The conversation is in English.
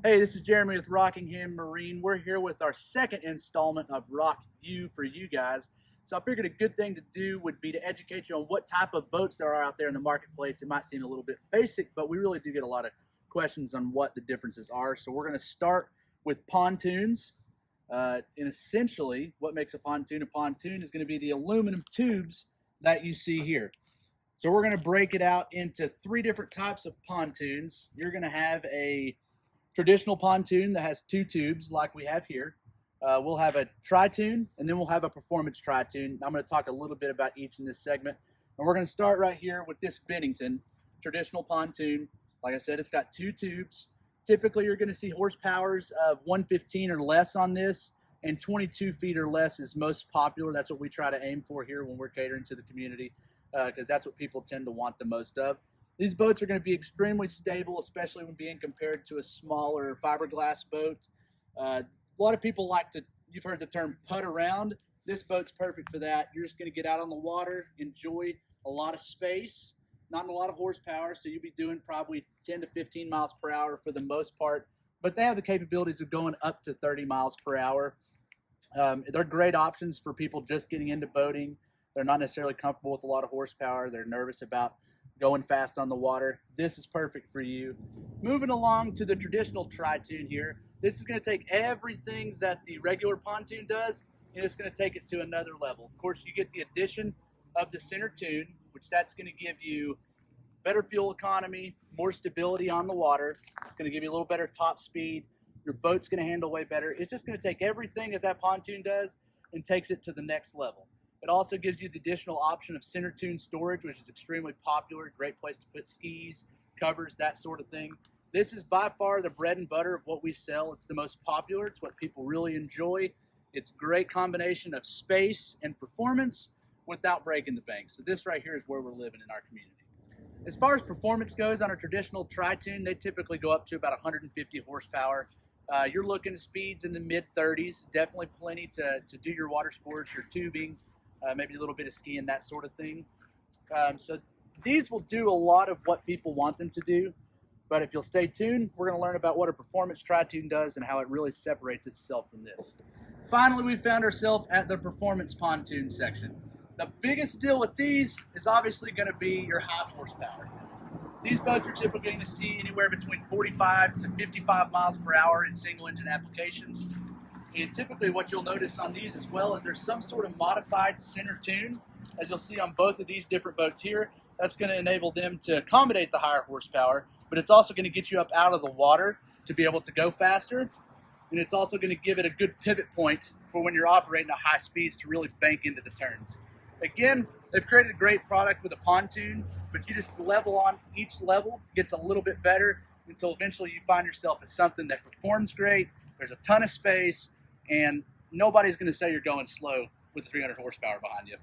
Hey, this is Jeremy with Rockingham Marine. We're here with our second installment of RockU for you guys. So I figured a good thing to do would be to educate you on what type of boats there are out there in the marketplace. It might seem a little bit basic, but we really do get a lot of questions on what the differences are. So we're going to start with pontoons. And essentially, what makes a pontoon is going to be the aluminum tubes that you see here. So we're going to break it out into three different types of pontoons. You're going to have a traditional pontoon that has two tubes like we have here. We'll have a tri-tune, and then we'll have a performance tri-tune. I'm going to talk a little bit about each in this segment. And we're going to start right here with this Bennington traditional pontoon. Like I said, it's got two tubes. Typically, you're going to see horsepowers of 115 or less on this, and 22 feet or less is most popular. That's what we try to aim for here when we're catering to the community, because that's what people tend to want the most of. These boats are going to be extremely stable, especially when being compared to a smaller fiberglass boat. A lot of people like to, you've heard the term putt around. This boat's perfect for that. You're just going to get out on the water, enjoy a lot of space, not a lot of horsepower, so you'll be doing probably 10 to 15 miles per hour for the most part, but they have the capabilities of going up to 30 miles per hour. They're great options for people just getting into boating. They're not necessarily comfortable with a lot of horsepower. They're nervous about going fast on the water. This is perfect for you. Moving along to the traditional tri-tune here, this is going to take everything that the regular pontoon does, and it's going to take it to another level. Of course, you get the addition of the center tune, which that's going to give you better fuel economy, more stability on the water. It's going to give you a little better top speed. Your boat's going to handle way better. It's just going to take everything that that pontoon does and takes it to the next level. It also gives you the additional option of center tune storage, which is extremely popular. Great place to put skis, covers, that sort of thing. This is by far the bread and butter of what we sell. It's the most popular. It's what people really enjoy. It's a great combination of space and performance without breaking the bank. So this right here is where we're living in our community. As far as performance goes on a traditional tri-tune, they typically go up to about 150 horsepower. You're looking at speeds in the mid-30s. Definitely plenty to do your water sports, your tubing, maybe a little bit of skiing, that sort of thing. So these will do a lot of what people want them to do, but if you'll stay tuned, we're going to learn about what a performance tri-tune does and how it really separates itself from this. Finally, we found ourselves at the performance pontoon section. The biggest deal with these is obviously going to be your high horsepower. These boats are typically going to see anywhere between 45 to 55 miles per hour in single engine applications. And typically what you'll notice on these as well is there's some sort of modified center tune, as you'll see on both of these different boats here. That's going to enable them to accommodate the higher horsepower, but it's also going to get you up out of the water to be able to go faster. And it's also going to give it a good pivot point for when you're operating at high speeds to really bank into the turns. Again, they've created a great product with a pontoon, but you just level on each level, gets a little bit better until eventually you find yourself at something that performs great. There's a ton of space, and nobody's going to say you're going slow with 300 horsepower behind you.